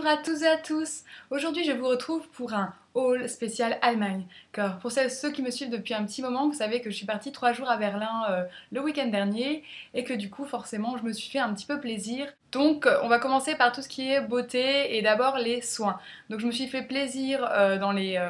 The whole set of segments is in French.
Bonjour à tous et à tous. Aujourd'hui je vous retrouve pour un haul spécial Allemagne. Car pour ceux qui me suivent depuis un petit moment, vous savez que je suis partie 3 jours à Berlin le week-end dernier et que du coup forcément je me suis fait un petit peu plaisir. Donc on va commencer par tout ce qui est beauté et d'abord les soins. Donc je me suis fait plaisir dans les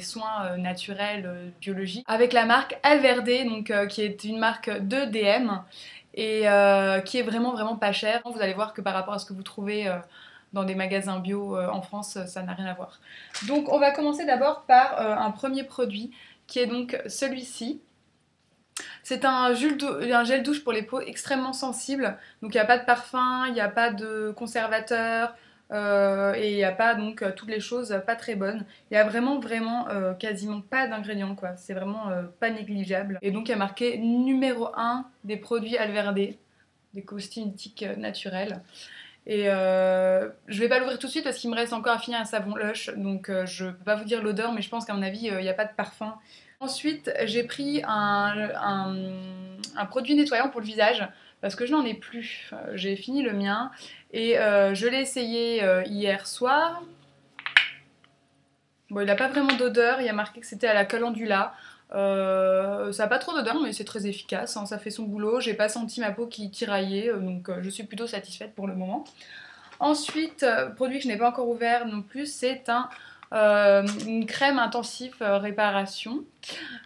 soins naturels biologiques avec la marque Alverde, donc, qui est une marque de DM et qui est vraiment pas chère. Vous allez voir que par rapport à ce que vous trouvez dans des magasins bio en France, ça n'a rien à voir. Donc on va commencer d'abord par un premier produit qui est donc celui-ci. C'est un gel douche pour les peaux extrêmement sensibles, donc il n'y a pas de parfum, il n'y a pas de conservateur, et il n'y a pas donc toutes les choses pas très bonnes. Il y a vraiment quasiment pas d'ingrédients quoi, c'est vraiment pas négligeable. Et donc il y a marqué numéro 1 des produits Alverde, des cosmétiques naturels. Et je vais pas l'ouvrir tout de suite parce qu'il me reste encore à finir un savon Lush, donc je peux pas vous dire l'odeur, mais je pense qu'à mon avis il n'y a pas de parfum. Ensuite j'ai pris un produit nettoyant pour le visage parce que je n'en ai plus. J'ai fini le mien et je l'ai essayé hier soir. Bon, il n'a pas vraiment d'odeur, il y a marqué que c'était à la calendula. Ça n'a pas trop d'odeur, mais c'est très efficace, hein, ça fait son boulot. J'ai pas senti ma peau qui tiraillait, donc je suis plutôt satisfaite pour le moment. Ensuite, produit que je n'ai pas encore ouvert non plus, c'est une crème intensive réparation.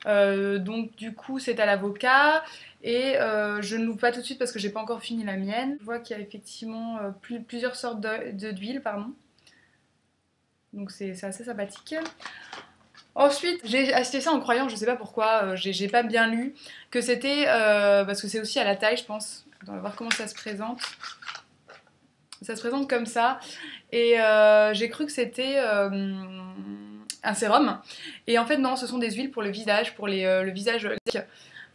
Donc du coup, c'est à l'avocat. Et je ne l'ouvre pas tout de suite parce que j'ai pas encore fini la mienne. Je vois qu'il y a effectivement plusieurs sortes d'huile, pardon. Donc c'est assez sympathique. Ensuite, j'ai acheté ça en croyant, je sais pas pourquoi, j'ai pas bien lu, que c'était, parce que c'est aussi à la taille je pense, on va voir comment ça se présente. Ça se présente comme ça, et j'ai cru que c'était un sérum, et en fait non, ce sont des huiles pour le visage, pour le visage.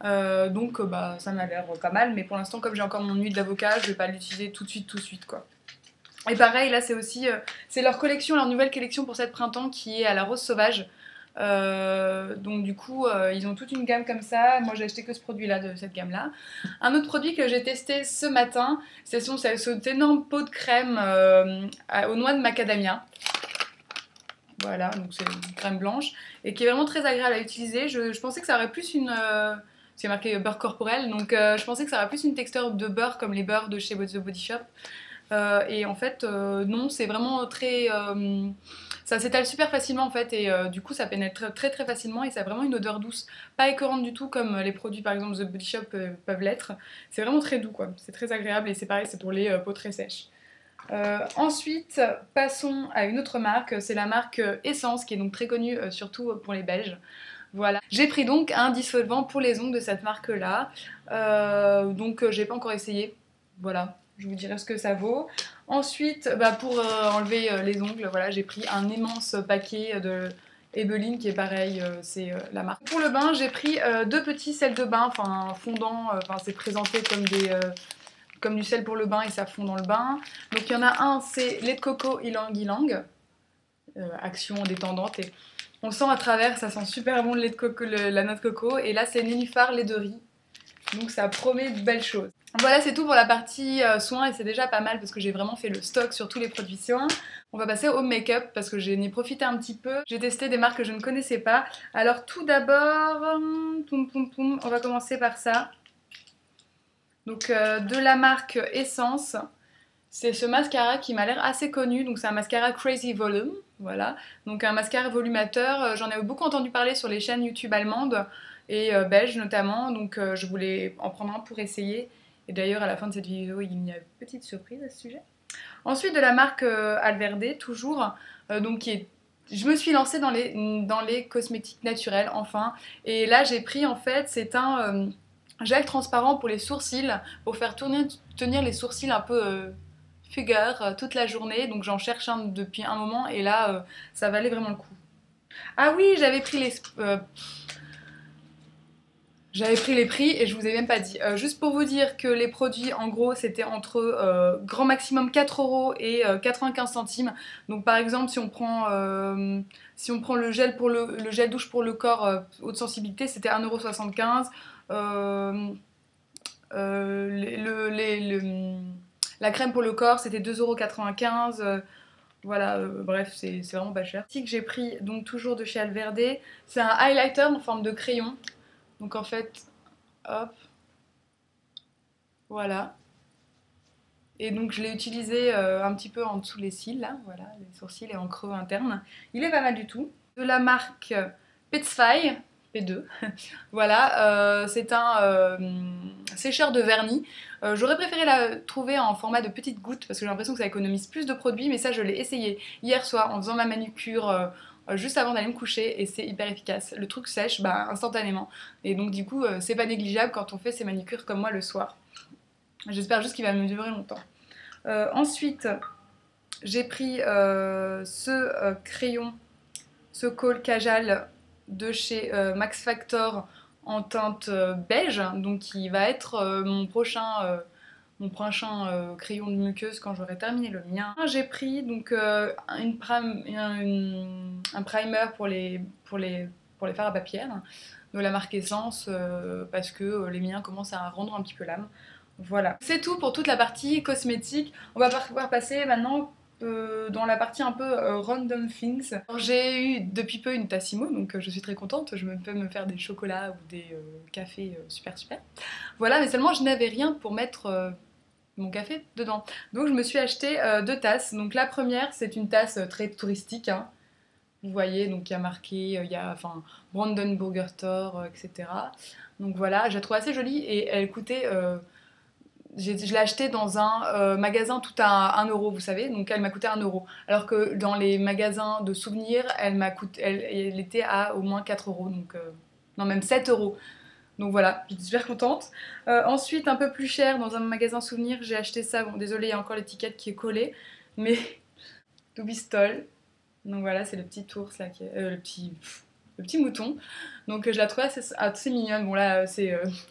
Donc bah, ça m'a l'air pas mal, mais pour l'instant comme j'ai encore mon huile d'avocat, je vais pas l'utiliser tout de suite quoi. Et pareil, là c'est aussi, c'est leur collection, leur nouvelle collection pour cette printemps qui est à la rose sauvage. Donc du coup ils ont toute une gamme comme ça. Moi j'ai acheté que ce produit là de cette gamme là. Un autre produit que j'ai testé ce matin, c'est cet énorme pot de crème aux noix de macadamia. Voilà, donc c'est une crème blanche et qui est vraiment très agréable à utiliser. Je pensais que ça aurait plus une c'est marqué beurre corporel, donc je pensais que ça aurait plus une texture de beurre comme les beurres de chez The Body Shop. Et en fait non, c'est vraiment très ça s'étale super facilement en fait, et du coup ça pénètre très facilement et ça a vraiment une odeur douce, pas écœurante du tout comme les produits par exemple The Body Shop peuvent l'être. C'est vraiment très doux quoi, c'est très agréable et c'est pareil, c'est pour les peaux très sèches. Ensuite passons à une autre marque, c'est la marque Essence qui est donc très connue surtout pour les Belges. Voilà. J'ai pris donc un dissolvant pour les ongles de cette marque là, donc j'ai pas encore essayé, voilà. Je vous dirai ce que ça vaut. Ensuite, bah pour enlever les ongles, voilà, j'ai pris un immense paquet de Ebelin qui est pareil, c'est la marque. Pour le bain, j'ai pris deux petits sels de bain, enfin fondants, c'est présenté comme du sel pour le bain et ça fond dans le bain. Donc il y en a un, c'est lait de coco ylang ylang, action détendante, et on sent à travers, ça sent super bon le lait de coco, la noix de coco, et là c'est nénuphar lait de riz, donc ça promet de belles choses. Voilà, c'est tout pour la partie soins et c'est déjà pas mal parce que j'ai vraiment fait le stock sur tous les produits soins. On va passer au make-up parce que j'en ai profité un petit peu. J'ai testé des marques que je ne connaissais pas. Alors tout d'abord, on va commencer par ça. Donc de la marque Essence, c'est ce mascara qui m'a l'air assez connu. Donc c'est un mascara Crazy Volume, voilà. Donc un mascara volumateur, j'en ai beaucoup entendu parler sur les chaînes YouTube allemandes et belges notamment. Donc je voulais en prendre un pour essayer. Et d'ailleurs, à la fin de cette vidéo, il y a une petite surprise à ce sujet. Ensuite, de la marque Alverde, toujours, donc je me suis lancée dans les cosmétiques naturels, enfin. Et là, j'ai pris, en fait, c'est un gel transparent pour les sourcils, pour faire tenir les sourcils un peu fugueurs toute la journée. Donc j'en cherche un depuis un moment, et là, ça valait vraiment le coup. Ah oui, j'avais pris les prix et je vous ai même pas dit. Juste pour vous dire que les produits, en gros, c'était entre grand maximum 4 € et 95 centimes. Donc par exemple, si on prend le gel douche pour le corps haute sensibilité, c'était 1,75 €. La crème pour le corps, c'était 2,95 €. Voilà, bref, c'est vraiment pas cher. Ce que j'ai pris, donc toujours de chez Alverde, c'est un highlighter en forme de crayon. Donc en fait, hop, voilà. Et donc je l'ai utilisé un petit peu en dessous les cils, là, voilà, les sourcils et en creux interne. Il est pas mal du tout. De la marque P2, P2, voilà, c'est un sécheur de vernis. J'aurais préféré la trouver en format de petites gouttes parce que j'ai l'impression que ça économise plus de produits, mais ça je l'ai essayé hier soir en faisant ma manucure juste avant d'aller me coucher et c'est hyper efficace. Le truc sèche instantanément et donc du coup c'est pas négligeable quand on fait ses manucures comme moi le soir. J'espère juste qu'il va me durer longtemps. Ensuite, j'ai pris ce crayon, ce col Kajal de chez Max Factor en teinte beige, donc qui va être mon prochain crayon de muqueuse quand j'aurai terminé le mien. J'ai pris donc un primer pour les fards à paupières de la marque Essence parce que les miens commencent à rendre un petit peu l'âme. Voilà. C'est tout pour toute la partie cosmétique. On va pouvoir passer maintenant dans la partie un peu random things. J'ai eu depuis peu une Tassimo, donc je suis très contente. Je peux me faire des chocolats ou des cafés super. Voilà, mais seulement je n'avais rien pour mettre mon café dedans. Donc je me suis acheté 2 tasses. Donc la première, c'est une tasse très touristique, hein. Vous voyez, donc il y a marqué, il y a Brandon Burger Store, etc. Donc voilà, je la trouve assez jolie et elle coûtait... je l'ai achetée dans un magasin tout à 1€, vous savez, donc elle m'a coûté 1€. Alors que dans les magasins de souvenirs, elle était à au moins 4€, donc non, même 7€. Donc voilà, j'étais super contente. Ensuite, un peu plus cher, dans un magasin souvenir, j'ai acheté ça. Bon, désolé, il y a encore l'étiquette qui est collée, mais Toubistol. Donc voilà, c'est le petit ours là, le petit mouton. Donc je la trouve assez mignonne. Bon là,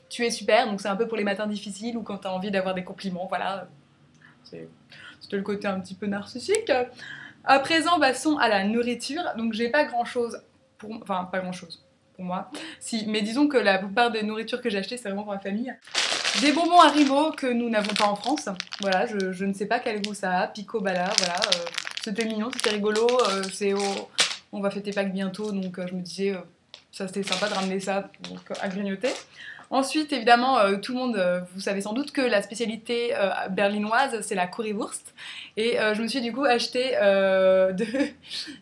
tu es super, donc c'est un peu pour les matins difficiles ou quand t'as envie d'avoir des compliments. Voilà, c'était le côté un petit peu narcissique. À présent, passons à la nourriture. Donc j'ai pas grand chose enfin pas grand chose pour moi. Si, mais disons que la plupart des nourritures que j'ai achetées, c'est vraiment pour ma famille. Des bonbons Haribo que nous n'avons pas en France. Voilà, je ne sais pas quel goût ça a. Pico Bala, voilà. C'était mignon, c'était rigolo. On va fêter Pâques bientôt, donc je me disais, ça c'était sympa de ramener ça à grignoter. Ensuite, évidemment, tout le monde, vous savez sans doute que la spécialité berlinoise, c'est la currywurst. Et je me suis du coup acheté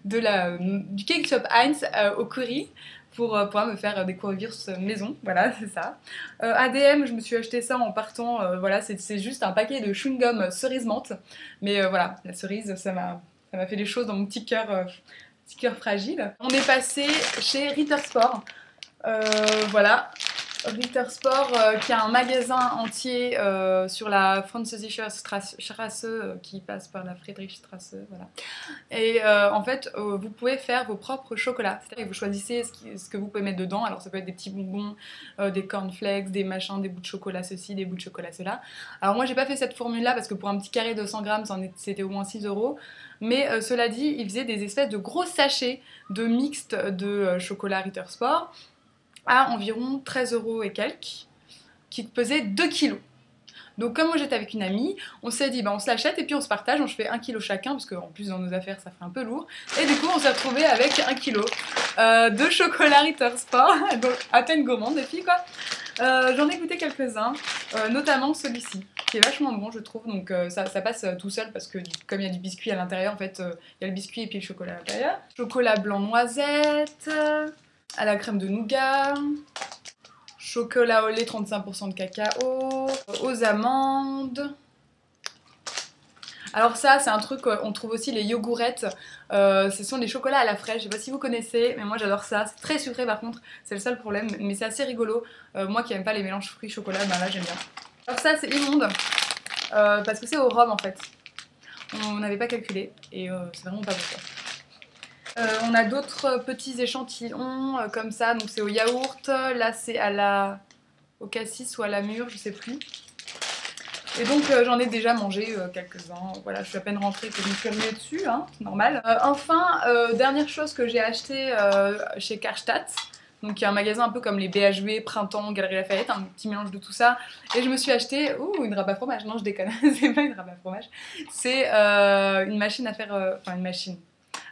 du cake shop Heinz au curry pour pouvoir me faire des currywurst maison. Voilà, c'est ça. ADM, je me suis acheté ça en partant. Voilà, c'est juste un paquet de chewing-gum cerise menthe. Mais voilà, la cerise, ça m'a fait des choses dans mon petit cœur fragile. On est passé chez Ritter Sport. Voilà. Ritter Sport qui a un magasin entier sur la Französische Straße qui passe par la Friedrichstraße, voilà. Et en fait vous pouvez faire vos propres chocolats, c'est-à-dire que vous choisissez ce que vous pouvez mettre dedans. Alors ça peut être des petits bonbons, des cornflakes, des machins, des bouts de chocolat ceci, des bouts de chocolat cela. Alors moi j'ai pas fait cette formule là parce que pour un petit carré de 100 grammes c'était au moins 6€. Mais cela dit, ils faisaient des espèces de gros sachets de mixte de chocolat Ritter Sport à environ 13€ et quelques, qui pesait 2 kilos. Donc comme moi j'étais avec une amie, on s'est dit on se l'achète et puis on se partage, on se fait 1 kilo chacun, parce qu'en plus dans nos affaires ça fait un peu lourd. Et du coup on s'est retrouvés avec 1 kilo de chocolat Ritter Sport, donc à peine gourmande les filles quoi. J'en ai goûté quelques-uns, notamment celui-ci, qui est vachement bon je trouve, donc ça passe tout seul parce que comme il y a du biscuit à l'intérieur, en fait il y a le biscuit et puis le chocolat à l'intérieur. Chocolat blanc noisette, à la crème de nougat, chocolat au lait 35% de cacao, aux amandes. Alors ça c'est un truc, on trouve aussi les yogourettes, ce sont des chocolats à la fraîche, je sais pas si vous connaissez, mais moi j'adore ça, c'est très sucré par contre, c'est le seul problème, mais c'est assez rigolo. Moi qui aime pas les mélanges fruits-chocolat, là j'aime bien. Alors ça c'est immonde, parce que c'est au rhum en fait, on n'avait pas calculé, et c'est vraiment pas bon quoi. On a d'autres petits échantillons comme ça, donc c'est au yaourt, là c'est au cassis ou à la mûre, je sais plus. Et donc j'en ai déjà mangé quelques-uns, voilà, je suis à peine rentrée que je me suis remuée dessus, hein, c'est normal. Enfin, dernière chose que j'ai acheté chez Karstadt, Donc il y a un magasin un peu comme les BHV, Printemps, Galeries Lafayette, un petit mélange de tout ça. Et je me suis acheté, une grappe à fromage, non je déconne, c'est pas une grappe à fromage, c'est une machine à faire, enfin une machine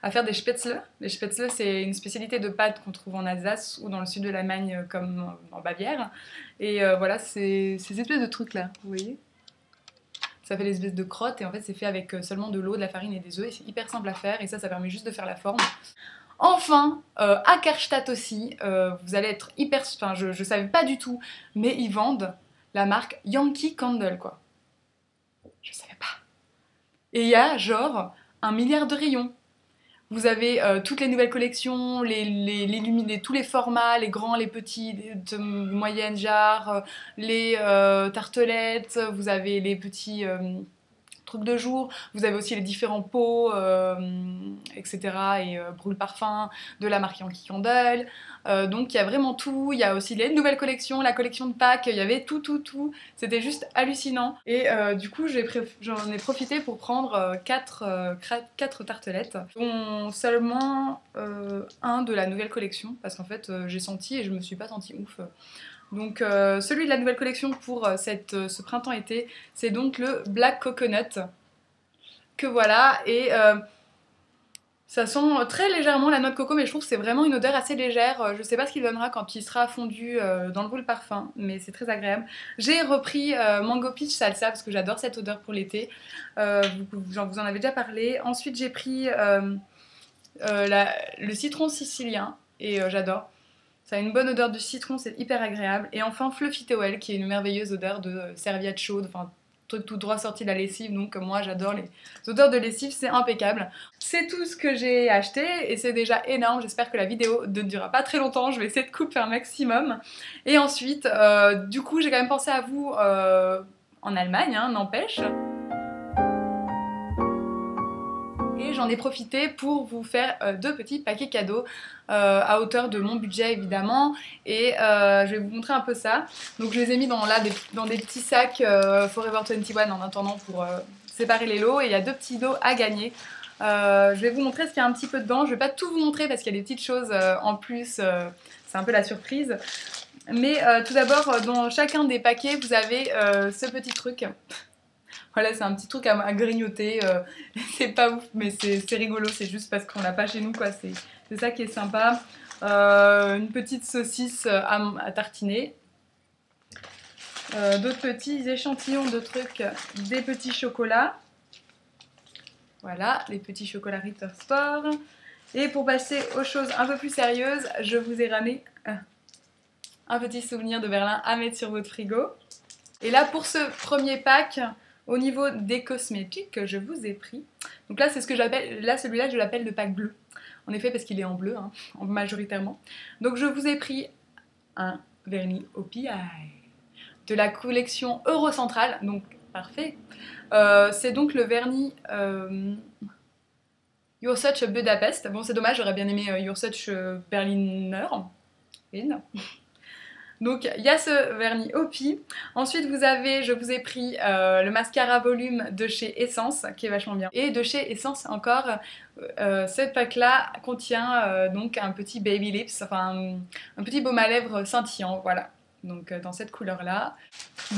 à faire des spätzle. Les spätzle, c'est une spécialité de pâtes qu'on trouve en Alsace ou dans le sud de l'Allemagne comme en Bavière. Et voilà, c'est ces espèces de trucs là, vous voyez. Ça fait des espèces de crottes et en fait c'est fait avec seulement de l'eau, de la farine et des œufs et c'est hyper simple à faire et ça permet juste de faire la forme. Enfin, à Karstadt aussi, vous allez être hyper... Enfin, je savais pas du tout, mais ils vendent la marque Yankee Candle, quoi. Je savais pas. Et il y a genre 1 milliard de rayons. Vous avez toutes les nouvelles collections, tous les formats, les grands, les petits, de moyennes jarres, les tartelettes, vous avez les petits trucs de jour, vous avez aussi les différents pots, etc. et brûle-parfum de la marque Yankee Candle. Donc il y a vraiment tout, il y a aussi les nouvelles collections, la collection de Pâques, il y avait tout. C'était juste hallucinant. Et du coup j'en ai profité pour prendre 4 tartelettes, dont seulement un de la nouvelle collection, parce qu'en fait j'ai senti et je me suis pas sentie ouf. Donc celui de la nouvelle collection pour ce printemps-été, c'est donc le Black Coconut, que voilà, et ça sent très légèrement la noix de coco, mais je trouve que c'est vraiment une odeur assez légère. Je sais pas ce qu'il donnera quand il sera fondu dans le boule parfum, mais c'est très agréable. J'ai repris Mango Peach Salsa, parce que j'adore cette odeur pour l'été. Vous en avez déjà parlé. Ensuite j'ai pris le citron sicilien, et j'adore. Ça a une bonne odeur de citron, c'est hyper agréable. Et enfin Fluffy Towel, qui est une merveilleuse odeur de serviette chaude, enfin truc tout droit sorti de la lessive, donc moi j'adore les odeurs de lessive, c'est impeccable. C'est tout ce que j'ai acheté et c'est déjà énorme, j'espère que la vidéo ne durera pas très longtemps, je vais essayer de couper un maximum. Et ensuite, du coup j'ai quand même pensé à vous en Allemagne, hein, n'empêche. Et j'en ai profité pour vous faire 2 petits paquets cadeaux à hauteur de mon budget évidemment, et je vais vous montrer un peu ça. Donc je les ai mis dans des petits sacs Forever 21 en attendant pour séparer les lots, et il y a 2 petits lots à gagner. Je vais vous montrer ce qu'il y a un petit peu dedans, je vais pas tout vous montrer parce qu'il y a des petites choses en plus, c'est un peu la surprise. Mais tout d'abord, dans chacun des paquets vous avez ce petit truc. Voilà, c'est un petit truc à grignoter, c'est pas ouf, mais c'est rigolo, c'est juste parce qu'on l'a pas chez nous, quoi, c'est ça qui est sympa. Une petite saucisse à tartiner. D'autres petits échantillons de trucs, des petits chocolats. Voilà, les petits chocolats Ritter Sport. Et pour passer aux choses un peu plus sérieuses, je vous ai ramené un petit souvenir de Berlin à mettre sur votre frigo. Et là, pour ce premier pack, au niveau des cosmétiques que je vous ai pris, donc là c'est ce que j'appelle, là celui-là je l'appelle le pack bleu, en effet parce qu'il est en bleu, hein, majoritairement. Donc je vous ai pris un vernis au PI de la collection Eurocentral, donc parfait. C'est donc le vernis You're Such a Budapest. Bon c'est dommage, j'aurais bien aimé You're Such a Berliner. Donc il y a ce vernis Opi. Ensuite je vous ai pris le mascara volume de chez Essence, qui est vachement bien. Et de chez Essence encore, ce pack là contient donc un petit baby lips, enfin un petit baume à lèvres scintillant, voilà. Donc dans cette couleur là.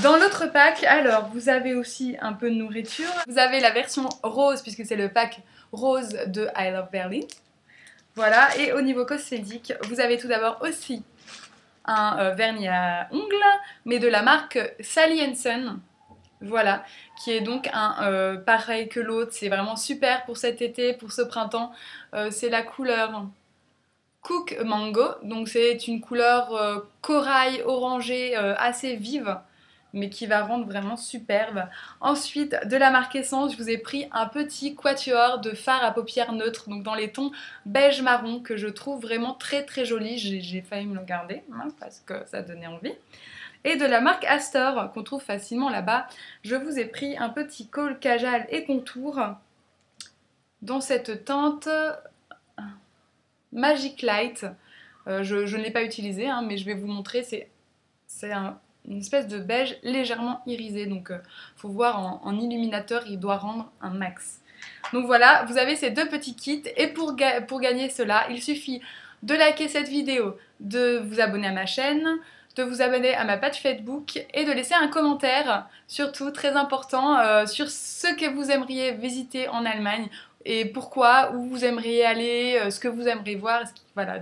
Dans l'autre pack, alors vous avez aussi un peu de nourriture. Vous avez la version rose, puisque c'est le pack rose de I Love Berlin. Voilà, et au niveau cosmétique, vous avez tout d'abord aussi un vernis à ongles, mais de la marque Sally Hansen, voilà, qui est donc un pareil que l'autre, c'est vraiment super pour cet été, pour ce printemps. C'est la couleur Cook Mango, donc c'est une couleur corail orangé assez vive, mais qui va rendre vraiment superbe. Ensuite, de la marque Essence, je vous ai pris un petit quatuor de fard à paupières neutres, donc dans les tons beige marron, que je trouve vraiment très très joli. J'ai failli me le garder, hein, parce que ça donnait envie. Et de la marque Astor, qu'on trouve facilement là-bas, je vous ai pris un petit col Kajal et contour, dans cette teinte Magic Light. Je ne l'ai pas utilisé, hein, mais je vais vous montrer, c'est une espèce de beige légèrement irisé, donc faut voir en illuminateur, il doit rendre un max. Donc voilà, vous avez ces 2 petits kits, et pour gagner cela, il suffit de liker cette vidéo, de vous abonner à ma chaîne, de vous abonner à ma page Facebook et de laisser un commentaire, surtout très important, sur ce que vous aimeriez visiter en Allemagne et pourquoi, où vous aimeriez aller, ce que vous aimeriez voir. Voilà,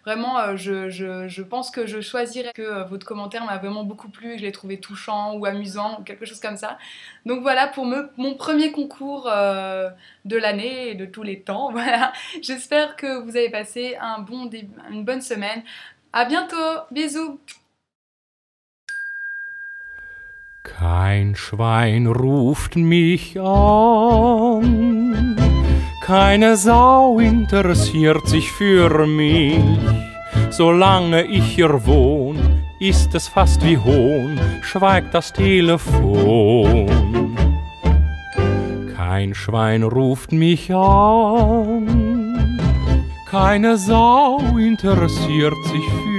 vraiment, je pense que je choisirais que votre commentaire m'a vraiment beaucoup plu, je l'ai trouvé touchant ou amusant ou quelque chose comme ça. Donc voilà pour mon premier concours de l'année et de tous les temps. Voilà. J'espère que vous avez passé une bonne semaine. À bientôt, bisous. Kein Schwein ruft mich an, keine Sau interessiert sich für mich. Solange ich hier wohn, ist es fast wie Hohn, schweigt das Telefon. Kein Schwein ruft mich an, keine Sau interessiert sich für mich.